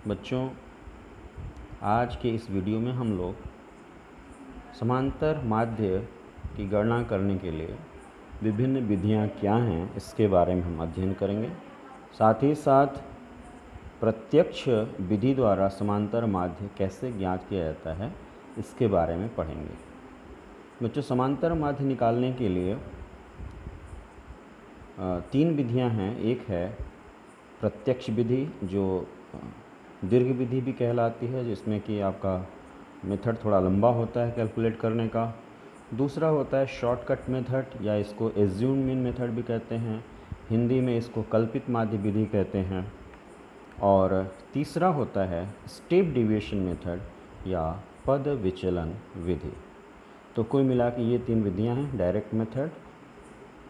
बच्चों, आज के इस वीडियो में हम लोग समांतर माध्य की गणना करने के लिए विभिन्न विधियां क्या हैं इसके बारे में हम अध्ययन करेंगे। साथ ही साथ प्रत्यक्ष विधि द्वारा समांतर माध्य कैसे ज्ञात किया जाता है इसके बारे में पढ़ेंगे। बच्चों, समांतर माध्य निकालने के लिए तीन विधियां हैं। एक है प्रत्यक्ष विधि जो दीर्घ विधि भी कहलाती है, जिसमें कि आपका मेथड थोड़ा लंबा होता है कैलकुलेट करने का। दूसरा होता है शॉर्टकट मेथड या इसको एज्यूम मीन मेथड भी कहते हैं, हिंदी में इसको कल्पित माध्य विधि कहते हैं। और तीसरा होता है स्टेप डिविएशन मेथड या पद विचलन विधि। तो कुल मिला के ये तीन विधियां हैं, डायरेक्ट मेथड,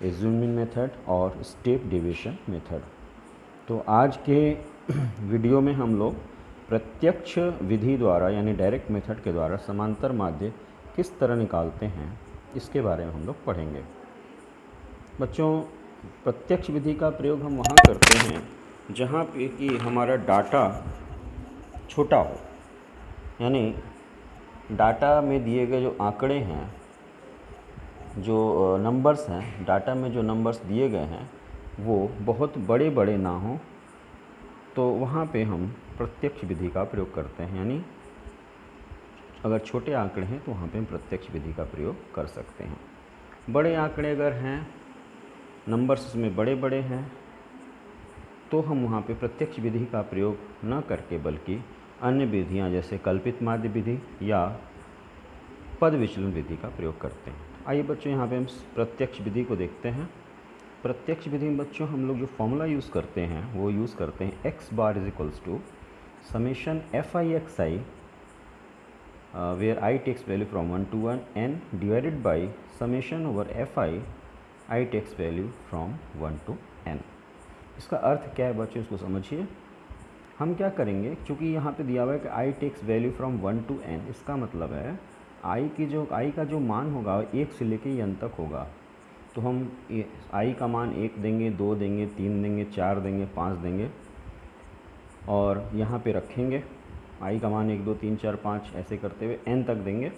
एज्यूमिंग मेथड और स्टेप डिविएशन मेथड। तो आज के वीडियो में हम लोग प्रत्यक्ष विधि द्वारा यानी डायरेक्ट मेथड के द्वारा समांतर माध्य किस तरह निकालते हैं इसके बारे में हम लोग पढ़ेंगे। बच्चों, प्रत्यक्ष विधि का प्रयोग हम वहाँ करते हैं जहाँ पे कि हमारा डाटा छोटा हो, यानी डाटा में दिए गए जो आंकड़े हैं, जो नंबर्स हैं, डाटा में जो नंबर्स दिए गए हैं वो बहुत बड़े बड़े ना हों, तो वहाँ पे हम प्रत्यक्ष विधि का प्रयोग करते हैं। यानी अगर छोटे आंकड़े हैं तो वहाँ पे हम प्रत्यक्ष विधि का प्रयोग कर सकते हैं। बड़े आंकड़े अगर हैं, नंबर्स उसमें बड़े बड़े हैं, तो हम वहाँ पे प्रत्यक्ष विधि का प्रयोग न करके बल्कि अन्य विधियाँ जैसे कल्पित माध्य विधि या पद विचलन विधि का प्रयोग करते हैं। आइए बच्चों, यहाँ पे हम प्रत्यक्ष विधि को देखते हैं। प्रत्यक्ष विधि में बच्चों हम लोग जो फॉर्मूला यूज़ करते हैं वो यूज़ करते हैं x बार is equals to summation f i x i where i takes value from 1 to 1 n divided by summation over f i takes value from 1 to n। इसका अर्थ क्या है बच्चों, इसको समझिए। हम क्या करेंगे, क्योंकि यहाँ पे दिया हुआ है कि I takes value from 1 to n, इसका मतलब है आई का जो मान होगा 1 से लेके n तक होगा। तो हम आई का मान 1 देंगे, 2 देंगे, 3 देंगे, 4 देंगे, 5 देंगे और यहाँ पे रखेंगे। आई का मान 1, 2, 3, 4, 5 ऐसे करते हुए n तक देंगे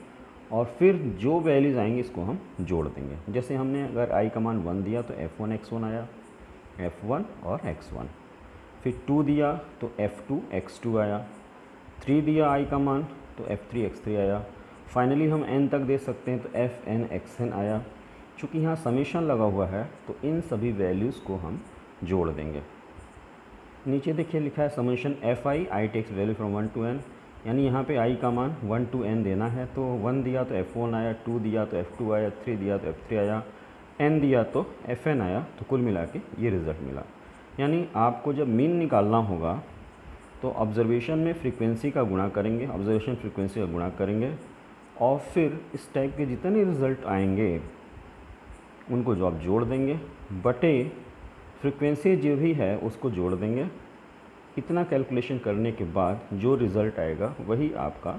और फिर जो वैल्यूज़ आएंगे इसको हम जोड़ देंगे। जैसे हमने अगर आई का मान 1 दिया तो f1 x1 आया, f1 और x1। फिर 2 दिया तो f2 x2 आया, 3 दिया आई का मान तो f3 x3 आया। फाइनली हम n तक दे सकते हैं तो fn xn आया। चूँकि यहाँ समेशन लगा हुआ है तो इन सभी वैल्यूज़ को हम जोड़ देंगे। नीचे देखिए लिखा है summation f i takes value from 1 to n, यानी यहाँ पे आई का मान 1 to n देना है। तो 1 दिया तो f1 आया, 2 दिया तो f2 आया, 3 दिया तो f3 आया, n दिया तो fn आया। तो कुल मिला के ये रिज़ल्ट मिला। यानी आपको जब मीन निकालना होगा तो ऑब्जर्वेशन में फ्रीक्वेंसी का गुणा करेंगे, ऑब्जर्वेशन फ्रीक्वेंसी का गुणा करेंगे और फिर इस टाइप के जितने रिज़ल्ट आएंगे उनको जो आप जोड़ देंगे बटे फ्रीक्वेंसी जो भी है उसको जोड़ देंगे। इतना कैलकुलेशन करने के बाद जो रिज़ल्ट आएगा वही आपका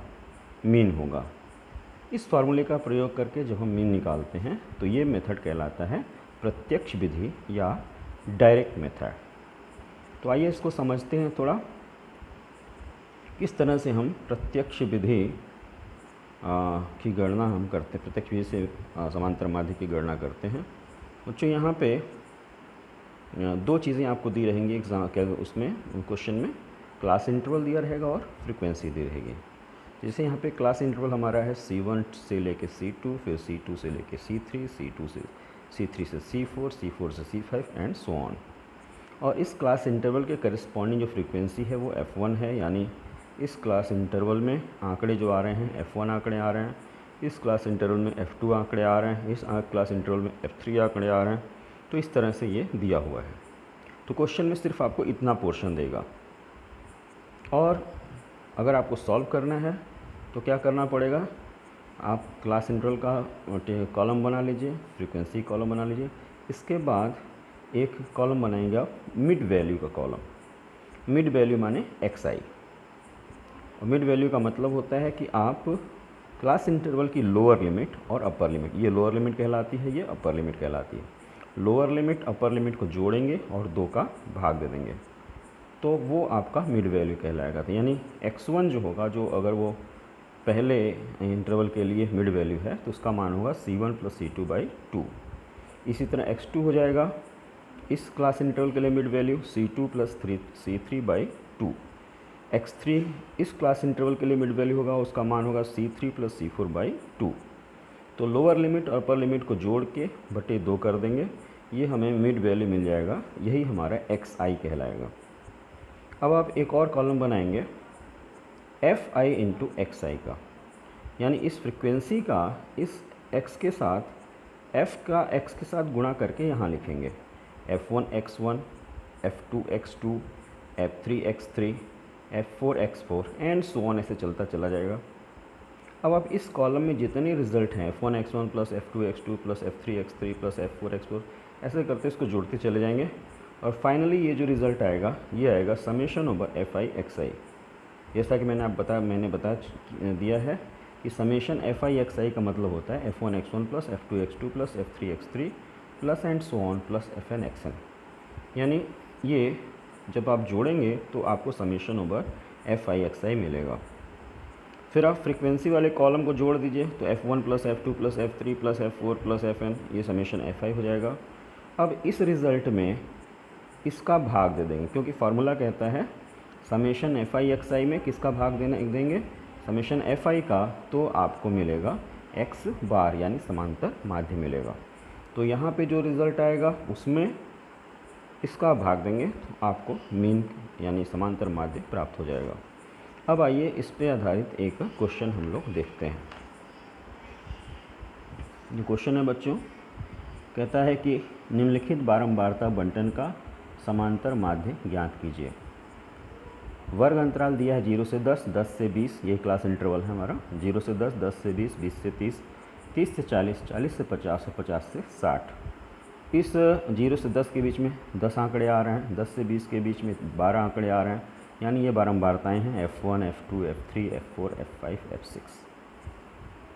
मीन होगा। इस फार्मूले का प्रयोग करके जब हम मीन निकालते हैं तो ये मेथड कहलाता है प्रत्यक्ष विधि या डायरेक्ट मेथड। तो आइए इसको समझते हैं थोड़ा, किस तरह से हम प्रत्यक्ष विधि की गणना हम करते हैं, प्रत्यक्ष विधि से समांतर माध्य की गणना करते हैं। बच्चों, यहाँ पे दो चीज़ें आपको दी रहेंगी एग्जाम उसमें क्वेश्चन में, क्लास इंटरवल दिया रहेगा और फ्रीक्वेंसी दी रहेगी। जैसे यहाँ पे क्लास इंटरवल हमारा है C1 से लेके C2, फिर C2 से लेके C3, C3 से C4, C4 से C5 एंड सो ऑन। और इस क्लास इंटरवल के करस्पॉन्डिंग जो फ्रीक्वेंसी है वो f1 है। यानी इस क्लास इंटरवल में आंकड़े जो आ रहे हैं f1 आंकड़े आ रहे हैं, इस क्लास इंटरवल में f2 आंकड़े आ रहे हैं, इस क्लास इंटरवल में f3 आंकड़े आ रहे हैं। तो इस तरह से ये दिया हुआ है। तो क्वेश्चन में सिर्फ आपको इतना पोर्शन देगा और अगर आपको सॉल्व करना है तो क्या करना पड़ेगा, आप क्लास इंटरवल का कॉलम बना लीजिए, फ्रीक्वेंसी कॉलम बना लीजिए। इसके बाद एक कॉलम बनाएंगे आप मिड वैल्यू का कॉलम। मिड वैल्यू माने xi, और मिड वैल्यू का मतलब होता है कि आप क्लास इंटरवल की लोअर लिमिट और अपर लिमिट, ये लोअर लिमिट कहलाती है, ये अपर लिमिट कहलाती है। लोअर लिमिट अपर लिमिट को जोड़ेंगे और 2 का भाग दे देंगे। तो वो आपका मिड वैल्यू कहलाएगा। तो यानी x1 जो होगा, जो अगर वो पहले इंटरवल के लिए मिड वैल्यू है तो उसका मान होगा C1 + C2/2। इसी तरह x2 हो जाएगा इस क्लास इंटरवल के लिए mid value C2 + C3/2। x3 इस क्लास इंटरवल के लिए मिड वैल्यू होगा, उसका मान होगा C3 + C4/2। तो लोअर लिमिट और अपर लिमिट को जोड़ के बटे 2 कर देंगे, ये हमें मिड वैल्यू मिल जाएगा, यही हमारा xi कहलाएगा। अब आप एक और कॉलम बनाएंगे fi × xi का, यानी इस फ्रिक्वेंसी का इस x के साथ f का x के साथ गुणा करके यहाँ लिखेंगे f1 x1, f2 x2, f3 x3, f4 x4 and so on, ऐसे चलता चला जाएगा। अब आप इस कॉलम में जितने रिजल्ट हैं f1 x1 + f2 x2 + f3 x3 + f4 x4 ऐसे करते इसको जोड़ते चले जाएंगे और फाइनली ये जो रिज़ल्ट आएगा ये आएगा ∑fi xi। जैसा कि मैंने बता दिया है कि ∑fi xi का मतलब होता है f1 x1 + f2 x2 + f3 x3 plus and so on plus fn xn। यानी ये जब आप जोड़ेंगे तो आपको ∑fi xi मिलेगा। फिर आप फ्रीक्वेंसी वाले कॉलम को जोड़ दीजिए तो f1 + f2 + f3 + f4 + fn, ये ∑fi हो जाएगा। अब इस रिज़ल्ट में इसका भाग दे देंगे, क्योंकि फार्मूला कहता है ∑fi xi में किसका भाग देंगे ∑fi का, तो आपको मिलेगा x बार यानी समांतर माध्य मिलेगा। तो यहाँ पे जो रिज़ल्ट आएगा उसमें इसका भाग देंगे तो आपको मीन यानी समांतर माध्य प्राप्त हो जाएगा। अब आइए इस पे आधारित एक क्वेश्चन हम लोग देखते हैं। जो क्वेश्चन है बच्चों, कहता है कि निम्नलिखित बारंबारता बंटन का समांतर माध्य ज्ञात कीजिए। वर्ग अंतराल दिया है 0 से 10, 10 से 20, ये क्लास इंटरवल है हमारा। 0 से 10, 10 से 20, 20 से 30, 30 से 40, 40 से 50 और 50 से 60। इस 0 से 10 के बीच में 10 आंकड़े आ रहे हैं, 10 से 20 के बीच में 12 आंकड़े आ रहे हैं, यानी ये बारंबारताएँ हैं f1, f2, f3, f4, f5, f6।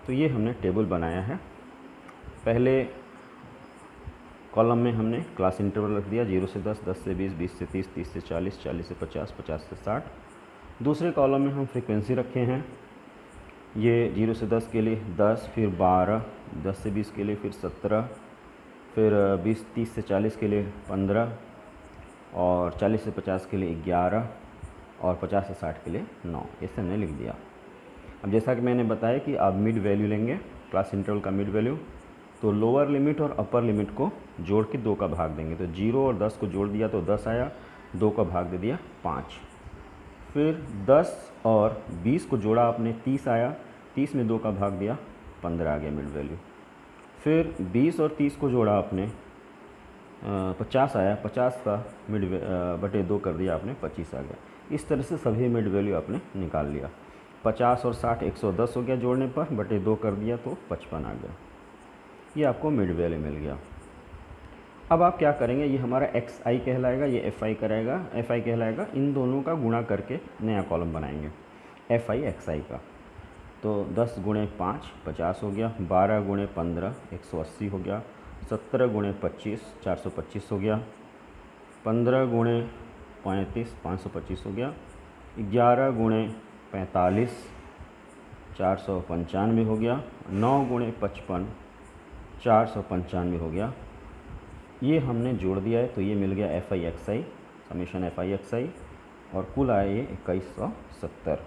तो ये हमने टेबल बनाया है। पहले कॉलम में हमने क्लास इंटरवल रख दिया 0 से 10, 10 से 20, 20 से 30, 30 से 40, 40 से 50, 50 से 60। दूसरे कॉलम में हम फ्रीक्वेंसी रखे हैं, ये 0 से 10 के लिए 10, फिर 12, 10 से 20 के लिए फिर 17, फिर 30 से 40 के लिए 15 और 40 से 50 के लिए 11 और 50 से 60 के लिए 9, ऐसे हमने लिख दिया। अब जैसा कि मैंने बताया कि आप मिड वैल्यू लेंगे, क्लास इंटरवल का मिड वैल्यू, तो लोअर लिमिट और अपर लिमिट को जोड़ के 2 का भाग देंगे। तो 0 और 10 को जोड़ दिया तो 10 आया, 2 का भाग दे दिया 5। फिर 10 और 20 को जोड़ा आपने, 30 आया, 30 में 2 का भाग दिया 15 आ गया मिड वैल्यू। फिर 20 और 30 को जोड़ा आपने, 50 आया, 50 का मिड बटे 2 कर दिया आपने, 25 आ गया। इस तरह से सभी मिड वैल्यू आपने निकाल लिया। 50 और 60 110 हो गया जोड़ने पर, बटे 2 कर दिया तो 55 आ गया। ये आपको मिड वैल्यू मिल गया। अब आप क्या करेंगे, ये हमारा xi कहलाएगा, ये fi कहलाएगा। इन दोनों का गुणा करके नया कॉलम बनाएंगे fi xi का। तो 10 × 5 50 हो गया, 12 × 15 180 हो गया, 17 × 25 425 हो गया, 15 × 35 525 हो गया, 11 × 45 495 हो गया, 9 × 55 495 हो गया। ये हमने जोड़ दिया है तो ये मिल गया fi xi, ∑fi xi, और कुल आया ये 2170।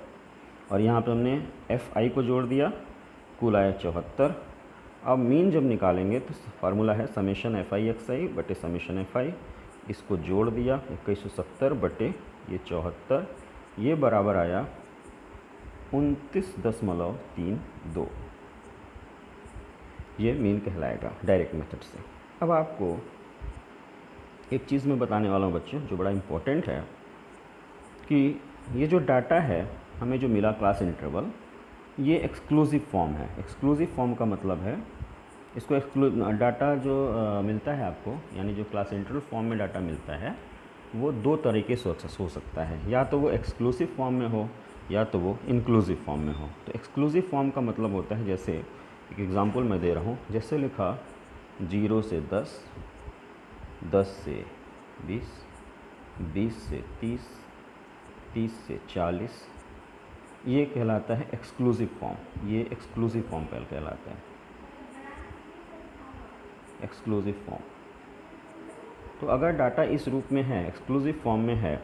और यहाँ पे हमने fi को जोड़ दिया, कुल आया 74। अब मीन जब निकालेंगे तो फार्मूला है ∑fi xi बटे ∑fi, इसको जोड़ दिया 2170 बटे ये 74, ये बराबर आया 29.32। ये मीन कहलाएगा डायरेक्ट मेथड से। अब आपको एक चीज़ मैं बताने वाला हूँ बच्चों, जो बड़ा इम्पोर्टेंट है, कि ये जो डाटा है हमें जो मिला क्लास इंटरवल, ये एक्सक्लूसिव फॉर्म है। एक्सक्लूसिव फॉर्म का मतलब है इसको डाटा जो मिलता है आपको, यानी जो क्लास इंटरवल फॉर्म में डाटा मिलता है वो 2 तरीके से हो सकता है, या तो वो एक्सक्लूसिव फॉर्म में हो या तो वो इंक्लूसिव फॉर्म में हो। तो एक्सक्लूसिव फॉर्म का मतलब होता है, जैसे एक एग्ज़ाम्पल मैं दे रहा हूँ, जैसे लिखा 0 से 10, 10 से 20, 20 से 30, 30 से 40, ये कहलाता है एक्सक्लूसिव फॉर्म। ये एक्सक्लूसिव फॉर्म कहलाता है, एक्सक्लूसिव फॉर्म। तो अगर डाटा इस रूप में है, एक्सक्लूसिव फॉर्म में है,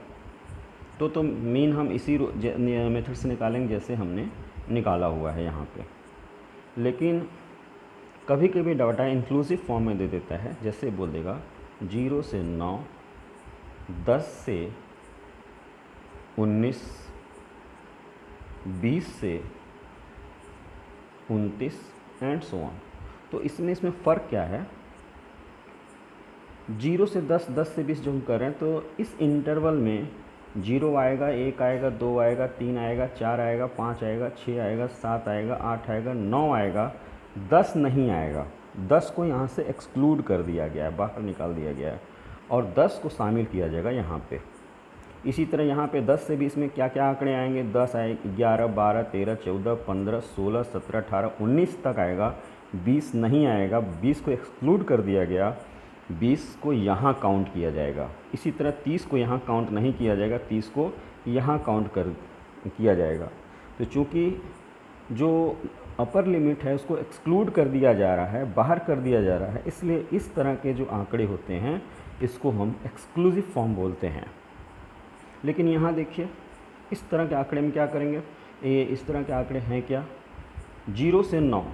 तो मीन हम इसी मेथड से निकालेंगे जैसे हमने निकाला हुआ है यहाँ पे। लेकिन कभी कभी डाटा इंक्लूसिव फॉर्म में दे देता है, जैसे बोल देगा 0 से 9, 10 से 19, 20 से 29 एंड सो ऑन। तो इसमें फ़र्क क्या है? 0 से 10, 10 से 20 जो हम कर रहे हैं, तो इस इंटरवल में 0 आएगा, 1 आएगा, 2 आएगा, 3 आएगा, 4 आएगा, 5 आएगा, 6 आएगा, 7 आएगा, 8 आएगा, 9 आएगा, 10 नहीं आएगा। 10 को यहाँ से एक्सक्लूड कर दिया गया है, बाहर निकाल दिया गया है, और 10 को शामिल किया जाएगा यहाँ पे। इसी तरह यहाँ पे 10 से 20 में क्या क्या आंकड़े आएंगे? 10 आए, 11, 12, 13, 14, 15, 16, 17, 18, 19 तक आएगा। 20 नहीं आएगा, 20 को एक्सक्लूड कर दिया गया, 20 को यहाँ काउंट किया जाएगा। इसी तरह 30 को यहाँ काउंट नहीं किया जाएगा, 30 को यहाँ काउंट किया जाएगा। तो चूँकि जो अपर लिमिट है उसको एक्सक्लूड कर दिया जा रहा है, बाहर कर दिया जा रहा है, इसलिए इस तरह के जो आंकड़े होते हैं इसको हम एक्सक्लूसिव फॉर्म बोलते हैं। लेकिन यहाँ देखिए, इस तरह के आंकड़े में क्या करेंगे? ये इस तरह के आंकड़े हैं क्या? 0 से 9,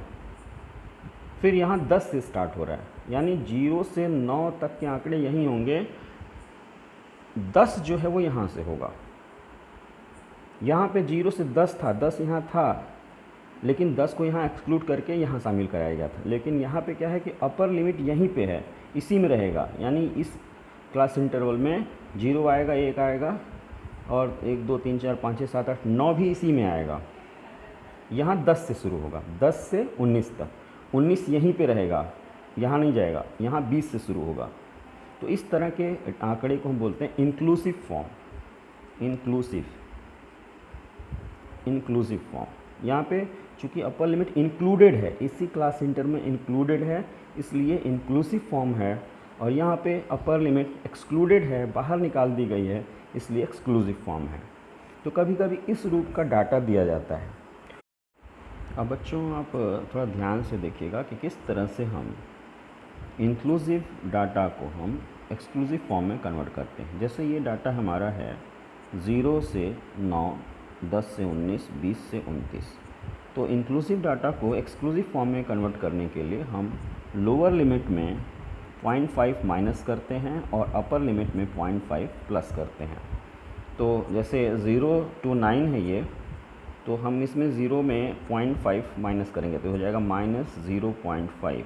फिर यहाँ 10 से स्टार्ट हो रहा है, यानी 0 से 9 तक के आंकड़े यहीं होंगे। 10 जो है वो यहाँ से होगा। यहाँ पे 0 से 10 था, 10 यहाँ था, लेकिन 10 को यहाँ एक्सक्लूड करके यहाँ शामिल कराया गया था। लेकिन यहाँ पे क्या है कि अपर लिमिट यहीं पे है, इसी में रहेगा। यानी इस क्लास इंटरवल में 0 आएगा, 1 आएगा, और 1, 2, 3, 4, 5, 6, 7, 8, 9 भी इसी में आएगा। यहाँ 10 से शुरू होगा, 10 से 19 तक। 19 यहीं पे रहेगा, यहाँ नहीं जाएगा, यहाँ 20 से शुरू होगा। तो इस तरह के आंकड़े को हम बोलते हैं इंक्लूसिव फॉर्म। Inclusive form. यहाँ पे चूँकि अपर लिमिट इंक्लूडेड है, इसी क्लास इंटर में इंक्लूडेड है, इसलिए इंक्लूसिव फॉर्म है। और यहाँ पे अपर लिमिट एक्सक्लूडेड है, बाहर निकाल दी गई है, इसलिए एक्सक्लूसिव फॉर्म है। तो कभी कभी इस रूप का डाटा दिया जाता है। अब बच्चों आप थोड़ा ध्यान से देखिएगा कि किस तरह से हम इंक्लूसिव डाटा को हम एक्सक्लूसिव फॉर्म में कन्वर्ट करते हैं। जैसे ये डाटा हमारा है 0 से 9, 10 से 19, 20 से 29। तो इंक्लूसिव डाटा को एक्सक्लूसिव फॉर्म में कन्वर्ट करने के लिए हम लोअर लिमिट में 0.5 माइनस करते हैं और अपर लिमिट में 0.5 प्लस करते हैं। तो जैसे 0 to 9 है ये, तो हम इसमें 0 में 0.5 माइनस करेंगे तो हो जाएगा -0.5,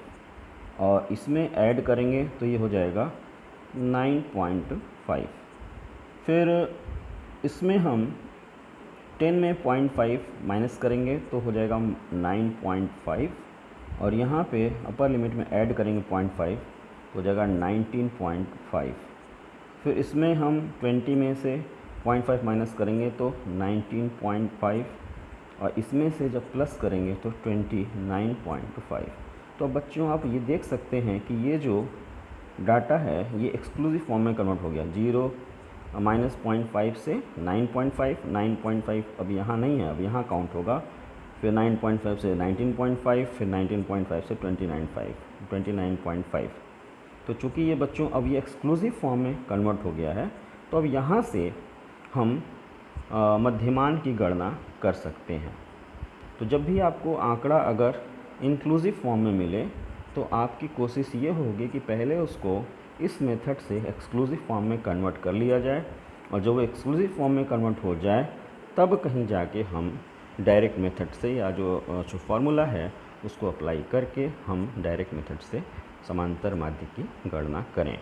और इसमें ऐड करेंगे तो ये हो जाएगा 9.5। फिर इसमें हम 10 में 0.5 माइनस करेंगे तो हो जाएगा 9.5, और यहाँ पे अपर लिमिट में ऐड करेंगे 0.5 तो हो जाएगा 19.5। फिर इसमें हम 20 में से 0.5 माइनस करेंगे तो 19.5, और इसमें से जब प्लस करेंगे तो 29.5। तो अब बच्चों आप ये देख सकते हैं कि ये जो डाटा है ये एक्सक्लूसिव फॉर्म में कन्वर्ट हो गया। 0 माइनस 0.5 से 9.5, 9.5 अब यहाँ नहीं है, अब यहाँ काउंट होगा। फिर 9.5 से 19.5, फिर 19.5 से 29.5। तो चूँकि ये बच्चों अब ये एक्सक्लूसिव फॉर्म में कन्वर्ट हो गया है, तो अब यहाँ से हम मध्यमान की गणना कर सकते हैं। तो जब भी आपको आंकड़ा अगर इंक्लूसिव फॉर्म में मिले तो आपकी कोशिश ये होगी कि पहले उसको इस मेथड से एक्सक्लूसिव फॉर्म में कन्वर्ट कर लिया जाए, और जब वो एक्सक्लूसिव फॉर्म में कन्वर्ट हो जाए तब कहीं जाके हम डायरेक्ट मेथड से या जो फार्मूला है उसको अप्लाई करके हम डायरेक्ट मेथड से समांतर माध्य की गणना करें।